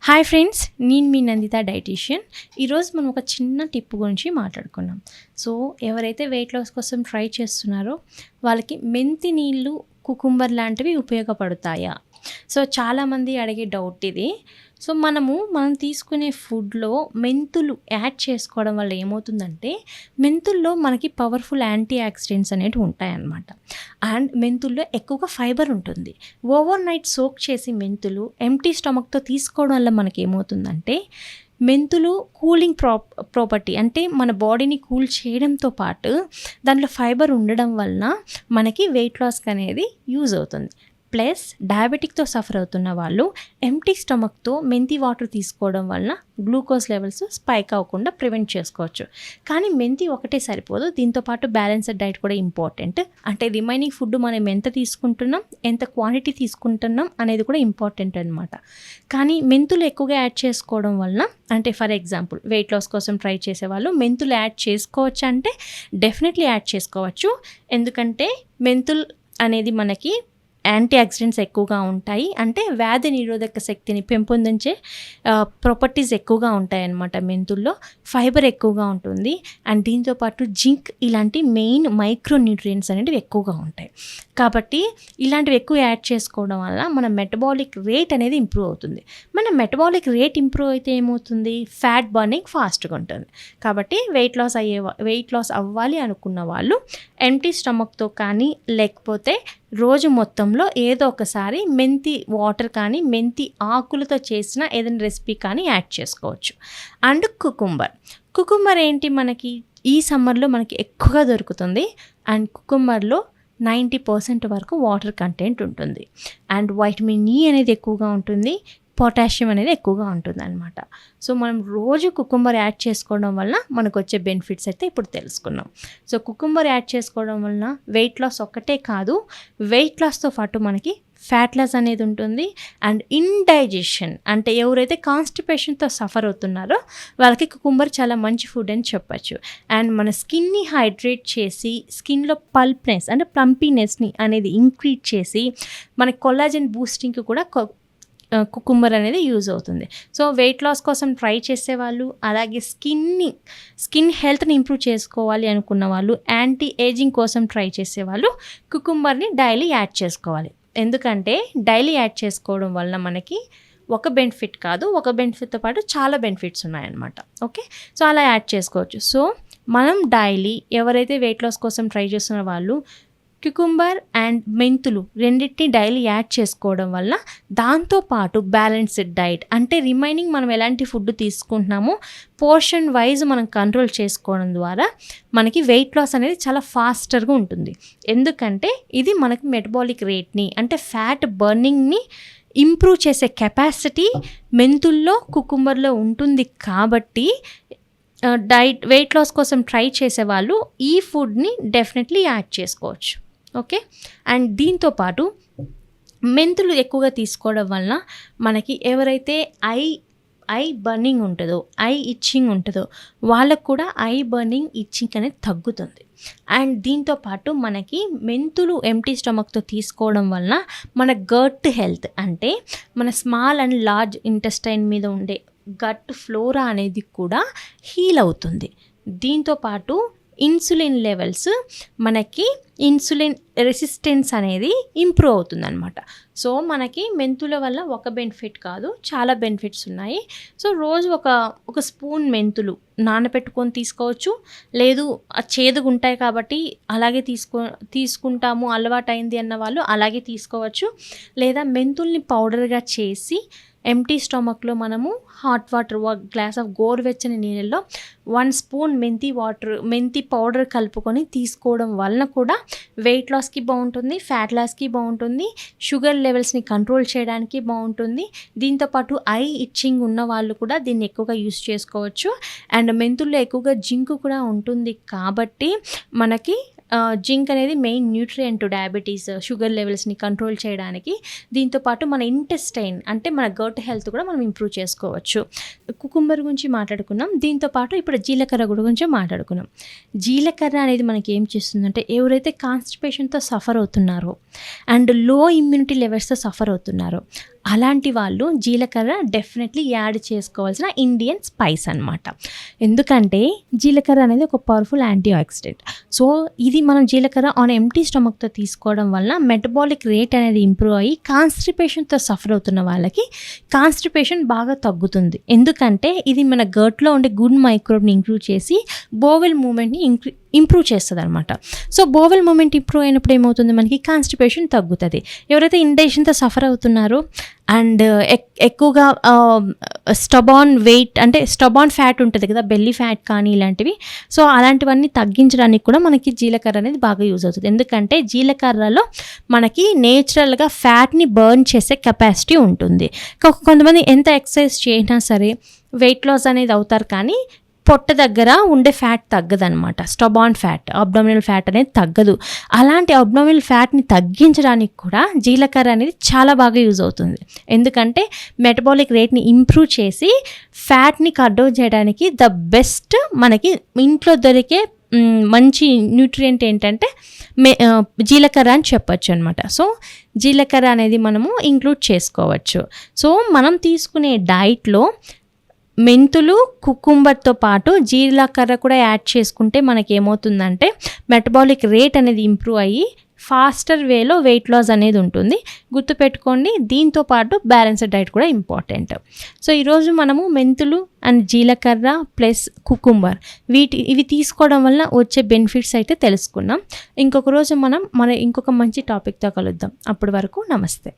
Hi friends, నేను మీ Nanditha dietitian. ఈరోజు మనం ఒక చిన్న టిప్ గురించి మాట్లాడుకున్నాం. సో ఎవరైతే వెయిట్ లాస్ కోసం ట్రై చేస్తున్నారో వాళ్ళకి మెంతి నీళ్ళు, కుకుంబర్ లాంటివి ఉపయోగపడతాయా? సో చాలామంది అడిగే డౌట్ ఇది. సో మనం తీసుకునే ఫుడ్లో మెంతులు యాడ్ చేసుకోవడం వల్ల ఏమవుతుందంటే, మెంతుల్లో మనకి పవర్ఫుల్ యాంటీ ఆక్సిడెంట్స్ అనేవి ఉంటాయన్నమాట. అండ్ మెంతుల్లో ఎక్కువగా ఫైబర్ ఉంటుంది. ఓవర్ నైట్ సోక్ చేసి మెంతులు ఎంప్టీ స్టమక్తో తీసుకోవడం వల్ల మనకి ఏమవుతుందంటే, మెంతులు కూలింగ్ ప్రాపర్టీ, అంటే మన బాడీని కూల్ చేయడంతో పాటు దాంట్లో ఫైబర్ ఉండడం వలన మనకి వెయిట్ లాస్కి అనేది యూజ్ అవుతుంది. ప్లస్ డయాబెటిక్తో సఫర్ అవుతున్న వాళ్ళు ఎంప్టీ స్టమక్తో మెంతి వాటర్ తీసుకోవడం వలన గ్లూకోజ్ లెవెల్స్ స్పైక్ అవ్వకుండా ప్రివెంట్ చేసుకోవచ్చు. కానీ మెంతి ఒకటే సరిపోదు, దీంతోపాటు బ్యాలెన్స్డ్ డైట్ కూడా ఇంపార్టెంట్. అంటే రిమైనింగ్ ఫుడ్ మనం ఎంత తీసుకుంటున్నాం, ఎంత క్వాంటిటీ తీసుకుంటున్నాం అనేది కూడా ఇంపార్టెంట్ అనమాట. కానీ మెంతులు ఎక్కువగా యాడ్ చేసుకోవడం వలన, అంటే ఫర్ ఎగ్జాంపుల్ వెయిట్ లాస్ కోసం ట్రై చేసే వాళ్ళు మెంతులు యాడ్ చేసుకోవచ్చు అంటే డెఫినెట్లీ యాడ్ చేసుకోవచ్చు. ఎందుకంటే మెంతులు అనేది మనకి యాంటీ ఆక్సిడెంట్స్ ఎక్కువగా ఉంటాయి, అంటే వ్యాధి నిరోధక శక్తిని పెంపొందించే ప్రాపర్టీస్ ఎక్కువగా ఉంటాయి అన్నమాట. మెంతుల్లో ఫైబర్ ఎక్కువగా ఉంటుంది. అండ్ దీంతోపాటు జింక్ ఇలాంటి మెయిన్ మైక్రో న్యూట్రియంట్స్ అనేవి ఎక్కువగా ఉంటాయి. కాబట్టి ఇలాంటివి ఎక్కువ యాడ్ చేసుకోవడం వల్ల మన మెటబాలిక్ రేట్ అనేది ఇంప్రూవ్ అవుతుంది. మన మెటబాలిక్ రేట్ ఇంప్రూవ్ అయితే ఏమవుతుంది, ఫ్యాట్ బర్నింగ్ ఫాస్ట్గా ఉంటుంది. కాబట్టి వెయిట్ లాస్ అవ్వాలి అనుకున్న వాళ్ళు ఎంప్టీ స్టమక్తో కానీ, లేకపోతే రోజు మొత్తంలో ఏదో ఒకసారి మెంతి వాటర్ కానీ, మెంతి ఆకులతో చేసిన ఏదైనా రెసిపీ కానీ యాడ్ చేసుకోవచ్చు. అండ్ కుకుంబర్ ఏంటి, మనకి ఈ సమ్మర్లో మనకి ఎక్కువగా దొరుకుతుంది. అండ్ కుకుంబర్లో 90% వరకు వాటర్ కంటెంట్ ఉంటుంది. అండ్ వైటమిన్ ఈ అనేది ఎక్కువగా ఉంటుంది, పొటాషియం అనేది ఎక్కువగా ఉంటుంది అనమాట. సో మనం రోజు కుకుంబర్ యాడ్ చేసుకోవడం వల్ల మనకు వచ్చే బెనిఫిట్స్ అయితే ఇప్పుడు తెలుసుకున్నాం. సో కుకుంబర్ యాడ్ చేసుకోవడం వలన వెయిట్ లాస్ ఒక్కటే కాదు, వెయిట్ లాస్తో పాటు మనకి ఫ్యాట్ లాస్ అనేది ఉంటుంది. అండ్ ఇండైజెషన్, అంటే ఎవరైతే కాన్స్టిపేషన్తో సఫర్ అవుతున్నారో వాళ్ళకి కుకుంబర్ చాలా మంచి ఫుడ్ అని చెప్పచ్చు. అండ్ మన స్కిన్ని హైడ్రేట్ చేసి, స్కిన్లో పల్ప్నెస్ అంటే ప్లంపీనెస్ని అనేది ఇంక్రీజ్ చేసి, మన కొల్లాజన్ బూస్టింగ్కి కూడా కుకుంబర్ అనేది యూజ్ అవుతుంది. సో వెయిట్ లాస్ కోసం ట్రై చేసేవాళ్ళు, అలాగే స్కిన్ హెల్త్ని ఇంప్రూవ్ చేసుకోవాలి అనుకున్న వాళ్ళు, యాంటీ ఏజింగ్ కోసం ట్రై చేసేవాళ్ళు కుకుంబర్ని డైలీ యాడ్ చేసుకోవాలి. ఎందుకంటే డైలీ యాడ్ చేసుకోవడం వల్ల మనకి ఒక బెనిఫిట్ కాదు, ఒక బెనిఫిట్తో పాటు చాలా బెనిఫిట్స్ ఉన్నాయన్నమాట. ఓకే, సో అలా యాడ్ చేసుకోవచ్చు. సో మనం డైలీ ఎవరైతే వెయిట్ లాస్ కోసం ట్రై చేస్తున్న వాళ్ళు క్యుకుంబర్ అండ్ మెంతులు రెండింటిని డైలీ యాడ్ చేసుకోవడం వల్ల, దాంతోపాటు బ్యాలెన్స్డ్ డైట్, అంటే రిమైనింగ్ మనం ఎలాంటి ఫుడ్ తీసుకుంటున్నామో పోర్షన్ వైజ్ మనం కంట్రోల్ చేసుకోవడం ద్వారా మనకి వెయిట్ లాస్ అనేది చాలా ఫాస్టర్గా ఉంటుంది. ఎందుకంటే ఇది మనకి మెటబాలిక్ రేట్ని, అంటే ఫ్యాట్ బర్నింగ్ని ఇంప్రూవ్ చేసే కెపాసిటీ మెంతుల్లో, కుకుంబర్లో ఉంటుంది. కాబట్టి వెయిట్ లాస్ కోసం ట్రై చేసేవాళ్ళు ఈ ఫుడ్ని డెఫినెట్లీ యాడ్ చేసుకోవచ్చు. ఓకే, అండ్ దీంతోపాటు మెంతులు ఎక్కువగా తీసుకోవడం వలన మనకి ఎవరైతే ఐ బర్నింగ్ ఉంటుందో, ఐ ఇచ్చింగ్ ఉంటుందో వాళ్ళకు కూడా ఐ బర్నింగ్, ఇచ్చింగ్ అనేది తగ్గుతుంది. అండ్ దీంతోపాటు మనకి మెంతులు ఎంప్టీ స్టమక్తో తీసుకోవడం వలన మన గట్ హెల్త్, అంటే మన స్మాల్ అండ్ లార్జ్ ఇంటెస్టైన్ మీద ఉండే గట్ ఫ్లోరా అనేది కూడా హీల్ అవుతుంది. దీంతోపాటు ఇన్సులిన్ లెవెల్స్, మనకి ఇన్సులిన్ రెసిస్టెన్స్ అనేది ఇంప్రూవ్ అవుతుంది అనమాట. సో మనకి మెంతుల వల్ల ఒక బెనిఫిట్ కాదు, చాలా బెనిఫిట్స్ ఉన్నాయి. సో రోజు ఒక స్పూన్ మెంతులు నానబెట్టుకొని తీసుకోవచ్చు. లేదు చేదుగా ఉంటాయి కాబట్టి అలాగే తీసుకుంటాము అలవాటైంది అన్న వాళ్ళు అలాగే తీసుకోవచ్చు. లేదా మెంతుల్ని పౌడర్గా చేసి ఎంప్టీ స్టమక్లో మనము హాట్ వాటర్, గ్లాస్ ఆఫ్ గోరువెచ్చని నీళ్ళల్లో 1 స్పూన్ మెంతి పౌడర్ కలుపుకొని తీసుకోవడం వలన కూడా వెయిట్ లాస్కి బాగుంటుంది, ఫ్యాట్ లాస్కి బాగుంటుంది, షుగర్ లెవెల్స్ని కంట్రోల్ చేయడానికి బాగుంటుంది. దీంతోపాటు ఐ ఇచ్చింగ్ ఉన్న వాళ్ళు కూడా దీన్ని ఎక్కువగా యూస్ చేసుకోవచ్చు. అండ్ మెంతుల్లో ఎక్కువగా జింక్ కూడా ఉంటుంది కాబట్టి మనకి జింక్ అనేది మెయిన్ న్యూట్రియంట్ డయాబెటీస్, షుగర్ లెవెల్స్ని కంట్రోల్ చేయడానికి. దీంతోపాటు మన ఇంటెస్టైన్, అంటే మన గట్ హెల్త్ కూడా మనం ఇంప్రూవ్ చేసుకోవచ్చు. కుకుంబర్ గురించి మాట్లాడుకున్నాం. దీంతోపాటు ఇప్పుడు జీలకర్ర గురించి మాట్లాడుకున్నాం. జీలకర్ర అనేది మనకి ఏం చేస్తుందంటే, ఎవరైతే కాన్స్టిపేషన్తో సఫర్ అవుతున్నారో అండ్ లో ఇమ్యూనిటీ లెవెల్స్తో సఫర్ అవుతున్నారో అలాంటి వాళ్ళు జీలకర్ర డెఫినెట్లీ యాడ్ చేసుకోవాల్సిన ఇండియన్ స్పైస్ అనమాట. ఎందుకంటే జీలకర్ర అనేది ఒక పవర్ఫుల్ యాంటీ ఆక్సిడెంట్. సో ఇది మనం జీలకర్ర ఆన్ ఎంటీ స్టమక్తో తీసుకోవడం వల్ల మెటబాలిక్ రేట్ అనేది ఇంప్రూవ్ అయ్యి కాన్స్టిపేషన్తో సఫర్ అవుతున్న వాళ్ళకి కాన్స్టిపేషన్ బాగా తగ్గుతుంది. ఎందుకంటే ఇది మన గట్లో ఉండే గుడ్ మైక్రోబ్ని ఇంక్లూడ్ చేసి బోవెల్ మూమెంట్ని ఇంప్రూవ్ చేస్తుంది అనమాట. సో బోవెల్ మూమెంట్ ఇంప్రూవ్ అయినప్పుడు ఏమవుతుంది, మనకి కాన్స్టిపేషన్ తగ్గుతుంది. ఎవరైతే ఇండైజెషన్తో సఫర్ అవుతున్నారో అండ్ ఎక్కువగా స్టబాన్ వెయిట్ అంటే స్టబాన్ ఫ్యాట్ ఉంటుంది కదా, బెల్లీ ఫ్యాట్ కానీ ఇలాంటివి, సో అలాంటివన్నీ తగ్గించడానికి కూడా మనకి జీలకర్ర అనేది బాగా యూజ్ అవుతుంది. ఎందుకంటే జీలకర్రలో మనకి నేచురల్గా ఫ్యాట్ని బర్న్ చేసే కెపాసిటీ ఉంటుంది. కొంతమంది ఎంత ఎక్సర్సైజ్ చేసినా సరే వెయిట్ లాస్ అనేది అవుతారు, కానీ పొట్ట దగ్గర ఉండే ఫ్యాట్ తగ్గదనమాట. స్టబాన్ ఫ్యాట్, అబ్డామినల్ ఫ్యాట్ అనేది తగ్గదు. అలాంటి అబ్డామినల్ ఫ్యాట్ని తగ్గించడానికి కూడా జీలకర్ర అనేది చాలా బాగా యూజ్ అవుతుంది. ఎందుకంటే మెటబాలిక్ రేట్ని ఇంప్రూవ్ చేసి ఫ్యాట్ని కట్ డౌన్ చేయడానికి ద బెస్ట్ మనకి ఇంట్లో దొరికే మంచి న్యూట్రియంట్ ఏంటంటే జీలకర్ర అని చెప్పొచ్చు అనమాట. సో జీలకర్ర అనేది మనము ఇంక్లూడ్ చేసుకోవచ్చు. సో మనం తీసుకునే డైట్లో మెంతులు, కుకుంబర్తో పాటు జీలకర్ర కూడా యాడ్ చేసుకుంటే మనకి ఏమవుతుందంటే మెటబాలిక్ రేట్ అనేది ఇంప్రూవ్ అయ్యి ఫాస్టర్ వేలో వెయిట్ లాస్ అనేది ఉంటుంది. గుర్తుపెట్టుకోండి, దీంతో పాటు బ్యాలెన్స్డ్ డైట్ కూడా ఇంపార్టెంట్. సో ఈరోజు మనము మెంతులు అండ్ జీలకర్ర ప్లస్ కుకుంబర్ ఇవి తీసుకోవడం వల్ల వచ్చే బెనిఫిట్స్ అయితే తెలుసుకున్నాం. ఇంకొక రోజు మనం ఇంకొక మంచి టాపిక్తో కలుద్దాం. అప్పటి వరకు నమస్తే.